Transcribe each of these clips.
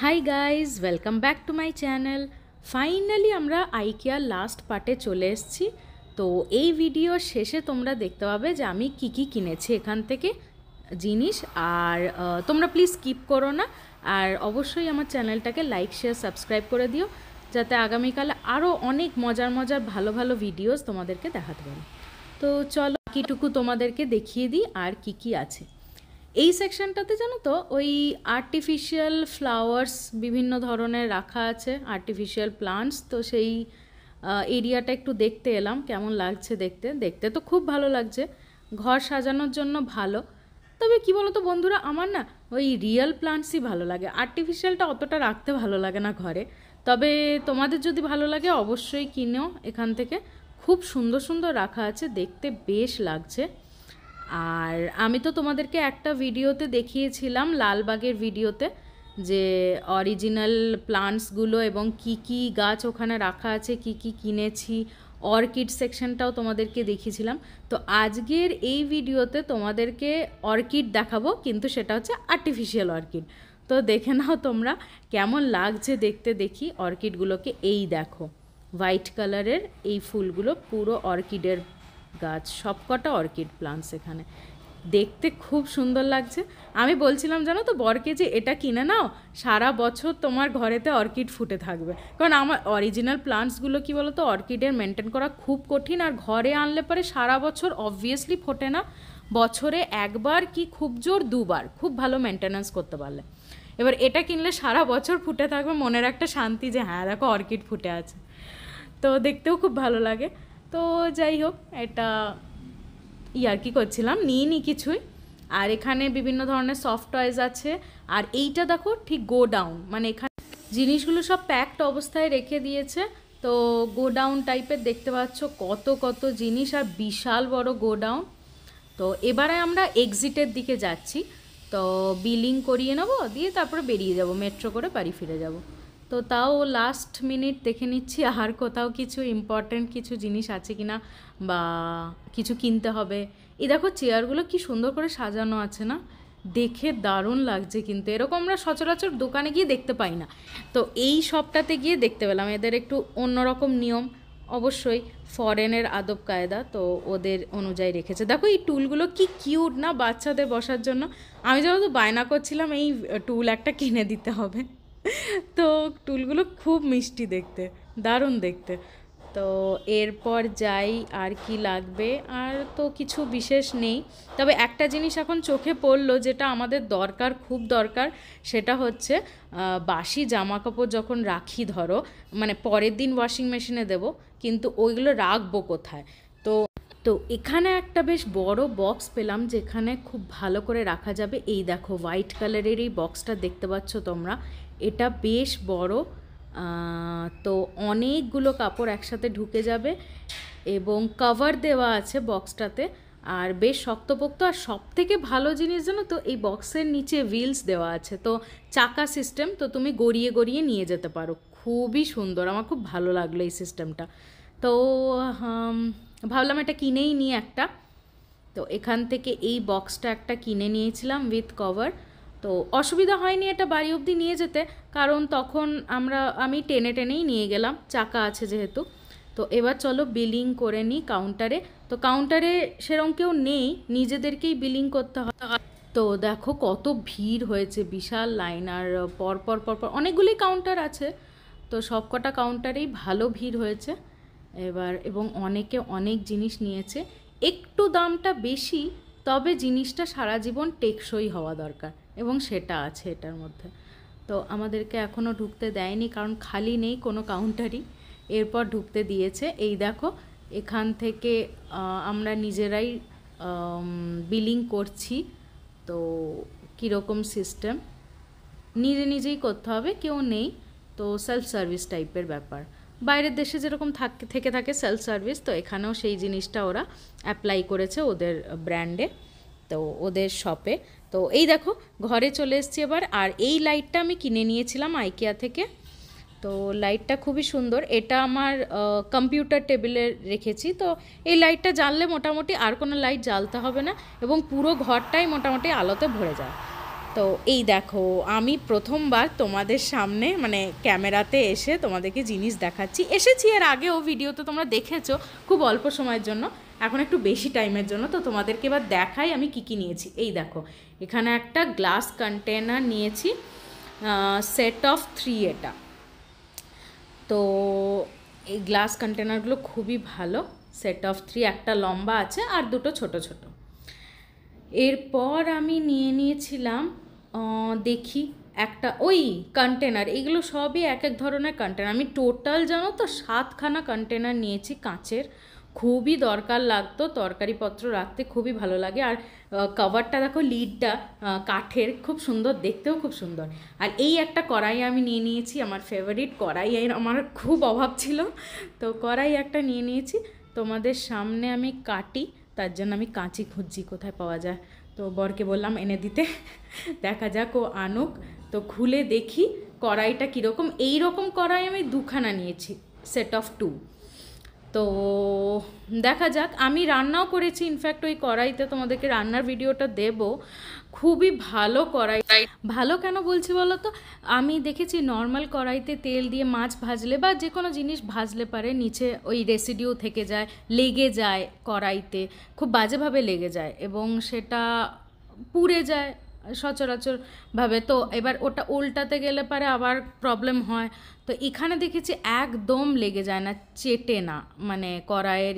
Hi guys, welcome back to my channel. Finally আমরা আইকিয়ার last পার্টে চলে এসেছি। তো এই ভিডিওর শেষে তোমরা দেখতে পাবে যে আমি কি কি কিনেছি এখান থেকে জিনিস। আর তোমরা প্লিজ স্কিপ করো না, আর অবশ্যই আমার চ্যানেলটাকে লাইক শেয়ার সাবস্ক্রাইব করে দিও, যাতে আগামীকালে আরও অনেক মজার মজার ভালো ভালো ভিডিওস তোমাদেরকে দেখাতে পারি। তো চলো কিটুকু তোমাদেরকে দেখিয়ে দিই আর কি কি আছে এই সেকশনটাতে। জানো তো, ওই আর্টিফিশিয়াল ফ্লাওয়ার্স বিভিন্ন ধরনের রাখা আছে, আর্টিফিশিয়াল প্লান্টস। তো সেই এরিয়াটা একটু দেখতে এলাম, কেমন লাগছে দেখতে। দেখতে তো খুব ভালো লাগছে, ঘর সাজানোর জন্য ভালো। তবে কি বলো তো বন্ধুরা, আমার না ওই রিয়েল প্লান্টসই ভালো লাগে, আর্টিফিশিয়ালটা অতটা রাখতে ভালো লাগে না ঘরে। তবে তোমাদের যদি ভালো লাগে অবশ্যই কিনো এখান থেকে, খুব সুন্দর সুন্দর রাখা আছে, দেখতে বেশ লাগছে। আর আমি তো তোমাদেরকে একটা ভিডিওতে দেখিয়েছিলাম, লালবাগের ভিডিওতে, যে অরিজিনাল প্লান্টসগুলো এবং কি কি গাছ ওখানে রাখা আছে, কি কি কিনেছি, অর্কিড সেকশনটাও তোমাদেরকে দেখিয়েছিলাম। তো আজকের এই ভিডিওতে তোমাদেরকে অর্কিড দেখাবো, কিন্তু সেটা হচ্ছে আর্টিফিশিয়াল অর্কিড। তো দেখে নাও তোমরা কেমন লাগছে দেখতে। দেখি অর্কিডগুলোকে, এই দেখো হোয়াইট কালারের এই ফুলগুলো পুরো অর্কিডের গাছ, সবকটা অর্কিড প্লান্টস এখানে, দেখতে খুব সুন্দর লাগছে। আমি বলছিলাম জানো তো বরকে যে এটা কিনে নাও, সারা বছর তোমার ঘরেতে অর্কিড ফুটে থাকবে। কারণ আমার অরিজিনাল প্লান্টসগুলো কী বলো তো, অর্কিডের মেনটেন করা খুব কঠিন, আর ঘরে আনলে পরে সারা বছর অবভিয়াসলি ফোটে না, বছরে একবার কি খুব জোর দুবার, খুব ভালো মেনটেন্যান্স করতে পারলে। এবার এটা কিনলে সারা বছর ফুটে থাকবে, মনের একটা শান্তি যে হ্যাঁ দেখো অর্কিড ফুটে আছে। তো দেখতেও খুব ভালো লাগে। তো যাই হোক, এটা ইয়ার্কি করছিলাম, নিইনি কিছুই। আর এখানে বিভিন্ন ধরনের সফট টয়েজ আছে। আর এইটা দেখো ঠিক গোডাউন, মানে এখানে জিনিসগুলো সব প্যাকড অবস্থায় রেখে দিয়েছে। তো গোডাউন টাইপের দেখতে পাচ্ছ, কত কত জিনিস, আর বিশাল বড় গোডাউন। তো এবারে আমরা এক্সিটের দিকে যাচ্ছি, তো বিলিং করিয়ে নেবো, দিয়ে তারপরে বেরিয়ে যাব, মেট্রো করে বাড়ি ফিরে যাব। তো তাও লাস্ট মিনিট দেখে নিচ্ছি আর কোথাও কিছু ইম্পর্ট্যান্ট কিছু জিনিস আছে কি না, বা কিছু কিনতে হবে। এই দেখো চেয়ারগুলো কি সুন্দর করে সাজানো আছে না, দেখে দারুণ লাগছে। কিন্তু এরকম আমরা সচরাচর দোকানে গিয়ে দেখতে পাই না। তো এই সবটাতে গিয়ে দেখতে পেলাম, এদের একটু অন্যরকম নিয়ম, অবশ্যই ফরেনের আদব কায়দা, তো ওদের অনুযায়ী রেখেছে। দেখো এই টুলগুলো কি কিউট না বাচ্চাদের বসার জন্য। আমি যেহেতু বায়না করছিলাম এই টুল একটা কিনে দিতে হবে, তো টুলগুলো খুব মিষ্টি দেখতে, দারুণ দেখতে। তো এরপর যাই, আর কি লাগবে, আর তো কিছু বিশেষ নেই। তবে একটা জিনিস এখন চোখে পড়লো, যেটা আমাদের দরকার, খুব দরকার, সেটা হচ্ছে বাসি জামা কাপড় যখন রাখি, ধরো মানে পরের দিন ওয়াশিং মেশিনে দেবো, কিন্তু ওইগুলো রাখবো কোথায়? তো তো এখানে একটা বেশ বড় বক্স পেলাম, যেখানে খুব ভালো করে রাখা যাবে। এই দেখো হোয়াইট কালারের এই বক্সটা দেখতে পাচ্ছ তোমরা, এটা বেশ বড়। তো অনেকগুলো কাপড় একসাথে ঢুকে যাবে, এবং কভার দেওয়া আছে বক্সটাতে, আর বেশ শক্তপোক্ত। আর সব থেকে ভালো জিনিস জানো তো, এই বক্সের নিচে হুইলস দেওয়া আছে, তো চাকা সিস্টেম, তো তুমি গড়িয়ে গড়িয়ে নিয়ে যেতে পারো। খুবই সুন্দর, আমার খুব ভালো লাগলো এই সিস্টেমটা। তো ভাবলাম এটা কিনেই নিই একটা। তো এখান থেকে এই বক্সটা একটা কিনে নিয়েছিলাম উইথ কভার। তো অসুবিধা হয়নি এটা বাড়ি অবধি নিয়ে যেতে, কারণ তখন আমি টেনে টেনেই নিয়ে গেলাম, চাকা আছে যেহেতু। তো এবার চলো বিলিং করে নিই কাউন্টারে। তো কাউন্টারে সেরকম কেউ নেই, নিজেদেরকেই বিলিং করতে হয়। তো দেখো কত ভিড় হয়েছে, বিশাল লাইন, আর পরপর পরপর অনেকগুলি কাউন্টার আছে, তো সবকটা কাউন্টারেই ভালো ভিড় হয়েছে এবার, এবং অনেকে অনেক জিনিস নিয়েছে। একটু দামটা বেশি, তবে জিনিসটা সারা জীবন টেকসই হওয়া দরকার, এবং সেটা আছে এটার মধ্যে। তো আমাদেরকে এখনও ঢুকতে দেয়নি, কারণ খালি নেই কোনো কাউন্টারই। এরপর ঢুকতে দিয়েছে। এই দেখো এখান থেকে আমরা নিজেরাই বিলিং করছি। তো কীরকম সিস্টেম, নিজে নিজেই করতে হবে, কেউ নেই। তো সেলফ সার্ভিস টাইপের ব্যাপার, বাইরের দেশে যেরকম থেকে থাকে সেলফ সার্ভিস, তো এখানেও সেই জিনিসটা ওরা অ্যাপ্লাই করেছে ওদের ব্র্যান্ডে, তো ওদের শপে। তো এই দেখো ঘরে চলে এসেছি এবার। আর এই লাইটটা আমি কিনে নিয়েছিলাম আইকিয়া থেকে। তো লাইটটা খুবই সুন্দর, এটা আমার কম্পিউটার টেবিলে রেখেছি। তো এই লাইটটা জ্বাললে মোটামুটি আর কোনো লাইট জ্বালতে হবে না, এবং পুরো ঘরটাই মোটামুটি আলোতে ভরে যায়। তো এই দেখো, আমি প্রথমবার তোমাদের সামনে মানে ক্যামেরাতে এসে তোমাদেরকে জিনিস দেখাচ্ছি। এসেছি এর আগেও, ভিডিওতে তোমরা দেখেছো খুব অল্প সময়ের জন্য, এখন একটু বেশি টাইমের জন্য। তো তোমাদেরকে এবার দেখাই আমি কী কী নিয়েছি। এই দেখো, এখানে একটা গ্লাস কন্টেনার নিয়েছি, সেট অফ 3 এটা। তো এই গ্লাস কন্টেনারগুলো খুবই ভালো, সেট অফ 3, একটা লম্বা আছে আর দুটো ছোট ছোট। এরপর আমি নিয়ে নিয়েছিলাম দেখি একটা ওই কন্টেনার, এগুলো সবই এক এক ধরনের কন্টেনার। আমি টোটাল জানো তো 7খানা কন্টেনার নিয়েছি কাঁচের, খুবই দরকার লাগতো, তরকারিপত্র রাখতে খুবই ভালো লাগে। আর কভারটা দেখো, লিডটা কাঠের, খুব সুন্দর, দেখতেও খুব সুন্দর। আর এই একটা কড়াই আমি নিয়ে নিয়েছি, আমার ফেভারিট কড়াই, আমার খুব অভাব ছিল, তো কড়াই একটা নিয়ে নিয়েছি। তোমাদের সামনে আমি কাটি, তার জন্য আমি কাঁচি খুঁজছি কোথায় পাওয়া যায়, তো বরকে বললাম এনে দিতে, দেখা যাক ও আনুক। তো খুলে দেখি কড়াইটা কীরকম। এই রকম কড়াই আমি 2খানা নিয়েছি, সেট অফ 2। তো দেখা যাক, আমি রান্নাও করেছি ইনফ্যাক্ট ওই কড়াইতে, তোমাদেরকে রান্নার ভিডিওটা দেব। খুবই ভালো কড়াই। ভালো কেন বলছি বলো তো, আমি দেখেছি নর্মাল কড়াইতে তেল দিয়ে মাছ ভাজলে বা যে কোনো জিনিস ভাজলে পারে নিচে ওই রেসিডিউ থেকে যায়, লেগে যায় কড়াইতে, খুব বাজেভাবে লেগে যায় এবং সেটা পুড়ে যায় সচরাচরভাবে। তো এবার ওটা উল্টাতে গেলে পারে আবার প্রবলেম হয়। তো এখানে দেখেছি একদম লেগে যায় না, চেটে না, মানে কড়াইয়ের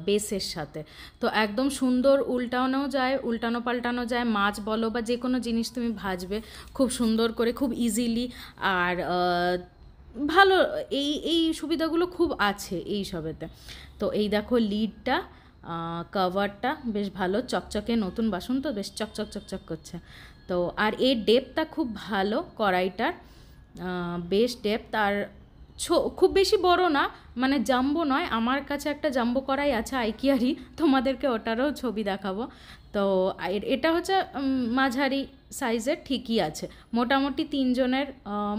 বেসের সাথে। তো একদম সুন্দর উল্টানো যায়, উল্টানো পাল্টানো যায়, মাছ বলো বা যে কোনো জিনিস তুমি ভাজবে খুব সুন্দর করে, খুব ইজিলি। আর ভালো, এই এই সুবিধাগুলো খুব আছে এই সবেতে। তো এই দেখো লিডটা, কভারটা বেশ ভালো, চকচকে, নতুন বাসন তো বেশ চকচক চকচক করছে। তো আর এর ডেপথটা খুব ভালো কড়াইটার, বেশ ডেপথ। আর খুব বেশি বড় না, মানে জাম্বো নয়। আমার কাছে একটা জাম্বো কড়াই আছে আইকিয়ারই, তোমাদেরকে ওটারও ছবি দেখাবো। তো এটা হচ্ছে মাঝারি সাইজের, ঠিকই আছে, মোটামুটি 3 জনের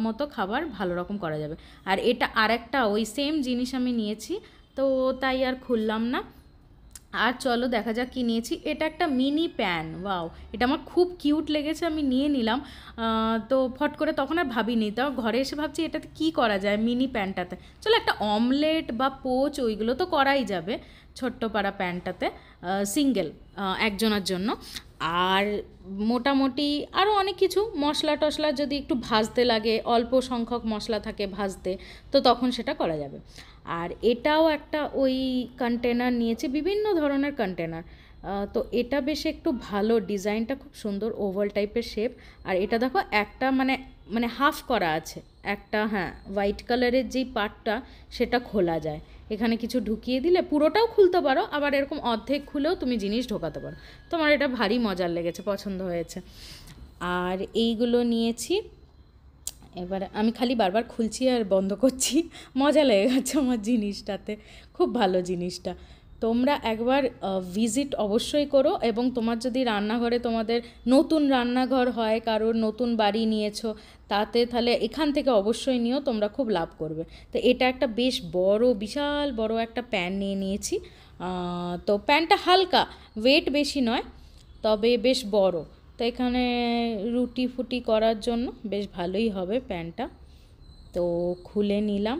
মতো খাবার ভালো রকম করা যাবে। আর এটা আরেকটা ওই সেম জিনিস আমি নিয়েছি, তো তাই আর খুললাম না। আর চলো দেখা যাক কী নিয়েছি। এটা একটা মিনি প্যান, ওয়াও, এটা আমার খুব কিউট লেগেছে, আমি নিয়ে নিলাম। তো ফট করে তখন আর ভাবিনি, তাও ঘরে এসে ভাবছি এটাতে কী করা যায় মিনি প্যানটাতে। চলো একটা অমলেট বা পোচ ওইগুলো তো করাই যাবে ছোট্ট পাড়া প্যানটাতে, সিঙ্গেল একজনের জন্য। আর মোটামুটি আরও অনেক কিছু মশলা টশলা যদি একটু ভাজতে লাগে, অল্প সংখ্যক মশলা থাকে ভাজতে, তো তখন সেটা করা যাবে। আর এটাও একটা ওই কন্টেনার নিয়েছি, বিভিন্ন ধরনের কন্টেনার। তো এটা বেশ একটু ভালো, ডিজাইনটা খুব সুন্দর, ওভাল টাইপের শেপ। আর এটা দেখো একটা মানে মানে হাফ করা আছে একটা, হ্যাঁ, হোয়াইট কালারের যেই পার্টটা সেটা খোলা যায়, এখানে কিছু ঢুকিয়ে দিলে পুরোটাও খুলতে পারো, আবার এরকম অর্ধেক খুলেও তুমি জিনিস ঢোকাতে পারো। তোমার এটা ভারী মজার লেগেছে, পছন্দ হয়েছে। আর এইগুলো নিয়েছি, এবার আমি খালি বারবার খুলছি আর বন্ধ করছি, মজা লেগে গেছে আমার জিনিসটাতে, খুব ভালো জিনিসটা। তোমরা একবার ভিজিট অবশ্যই করো, এবং তোমার যদি রান্নাঘরে, তোমাদের নতুন রান্নাঘর হয়, কারোর নতুন বাড়ি নিয়েছো, তাতে তাহলে এখান থেকে অবশ্যই নিও, তোমরা খুব লাভ করবে। তো এটা একটা বেশ বড়, বিশাল বড় একটা প্যান নিয়ে নিয়েছি। তো প্যানটা হালকা, ওয়েট বেশি নয়, তবে বেশ বড়। তো এখানে রুটি ফুটি করার জন্য বেশ ভালোই হবে প্যানটা। তো খুলে নিলাম।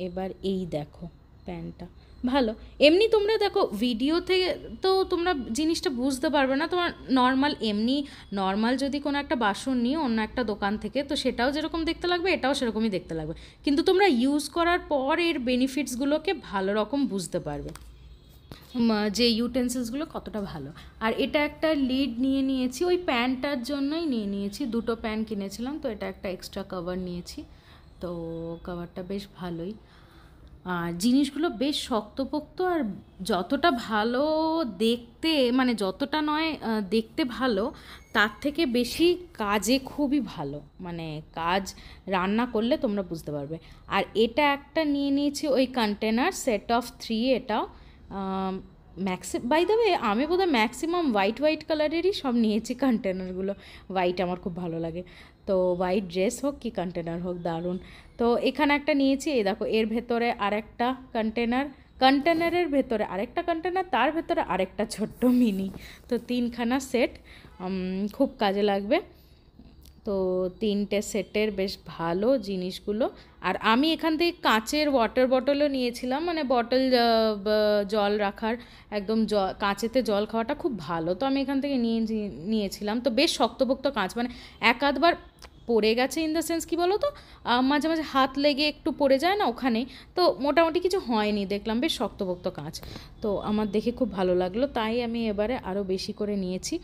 এবার এই দেখো প্যানটা ভালো। এমনি তোমরা দেখো ভিডিওতে তো তোমরা জিনিসটা বুঝতে পারবে না, তোমার নর্মাল এমনি নর্মাল যদি কোনো একটা বাসন নিই অন্য একটা দোকান থেকে, তো সেটাও যেরকম দেখতে লাগবে এটাও সেরকমই দেখতে লাগবে, কিন্তু তোমরা ইউজ করার পর এর বেনিফিটসগুলোকে ভালো রকম বুঝতে পারবে, যে ইউটেন্সিলসগুলো কতটা ভালো। আর এটা একটা লিড নিয়ে নিয়েছি, ওই প্যানটার জন্যই নিয়ে নিয়েছি, 2টো প্যান কিনেছিলাম, তো এটা একটা এক্সট্রা কভার নিয়েছি। তো কভারটা বেশ ভালোই, আর জিনিসগুলো বেশ শক্তপোক্ত, আর যতটা ভালো দেখতে, মানে যতটা নয় দেখতে ভালো, তার থেকে বেশি কাজে খুবই ভালো, মানে কাজ রান্না করলে তোমরা বুঝতে পারবে। আর এটা একটা নিয়ে নিয়েছি ওই কন্টেনার, সেট অফ 3, এটাও বাই দ্য ওয়ে আমি বোধহয় ম্যাক্সিমাম হোয়াইট কালারেরই সব নিয়েছি কন্টেনারগুলো, হোয়াইট আমার খুব ভালো লাগে। তো হোয়াইট ড্রেস হোক কি কন্টেনার হোক, দারুণ। তো এখানে একটা নিয়েছি, এই দেখো এর ভেতরে আরেকটা কন্টেনারের ভেতরে আরেকটা কন্টেনার, তার ভেতরে আরেকটা ছোট্ট মিনি, তো 3খানা সেট, খুব কাজে লাগবে। তো 3টে সেটের বেশ ভালো জিনিসগুলো। আর আমি এখান থেকে কাঁচের ওয়াটার বটলও নিয়েছিলাম, মানে বটল জল রাখার, একদম কাঁচেতে জল খাওয়াটা খুব ভালো, তো আমি এখান থেকে নিয়েছিলাম। তো বেশ শক্তপোক্ত কাঁচ, মানে এক আধবার পড়ে গেছে, ইন দ্য সেন্স কী বলো তো, মাঝে মাঝে হাত লেগে একটু পড়ে যায় না ওখানেই, তো মোটামুটি কিছু হয়নি, দেখলাম বেশ শক্তপোক্ত কাঁচ। তো আমার দেখে খুব ভালো লাগলো, তাই আমি এবারে আরও বেশি করে নিয়েছি।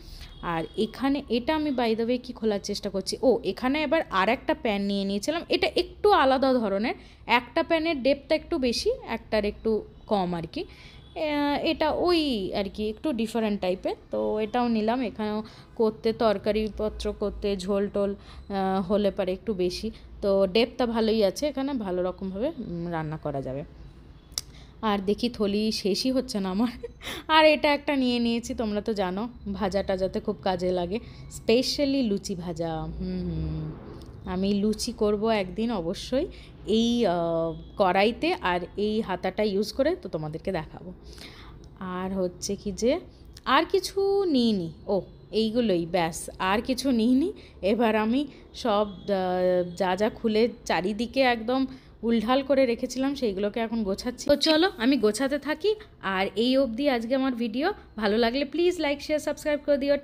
আর এখানে এটা আমি বাই দ্য ওয়ে কি খোলার চেষ্টা করছি, এখানে এবার আর একটা প্যান নিয়ে নিয়েছিলাম, এটা একটু আলাদা ধরনের, একটা প্যানের ডেপথটা একটু বেশি, একটার একটু কম আর কি। এটা ওই আর কি একটু ডিফারেন্ট টাইপের, তো এটাও নিলাম। এখানেও করতে তরকারিপত্র করতে ঝোল টোল হলে পারে একটু বেশি, তো ডেপথটা ভালোই আছে, এখানে ভালো রকমভাবে রান্না করা যাবে। আর দেখি থলি শেষই হচ্ছে না আমার। আর এটা একটা নিয়ে নিয়েছি, তোমরা তো জানো ভাজা টাজাতে খুব কাজে লাগে, স্পেশালি লুচি ভাজা। আমি লুচি করব একদিন অবশ্যই এই কড়াইতে, আর এই হাতাটা ইউজ করে, তো তোমাদেরকে দেখাবো। আর হচ্ছে কি যে আর কিছু নিইনি, এইগুলোই ব্যাস, আর কিছু নিইনি। এবার আমি সব যা যা খুলে চারিদিকে একদম উলঢাল করে রেখেছিলাম সেইগুলোকে এখন গোছাচ্ছি। তো চলো আমি গোছাতে থাকি। আর এই অবধি আজকে আমার ভিডিও ভালো লাগলে প্লিজ লাইক শেয়ার সাবস্ক্রাইব করে দিও।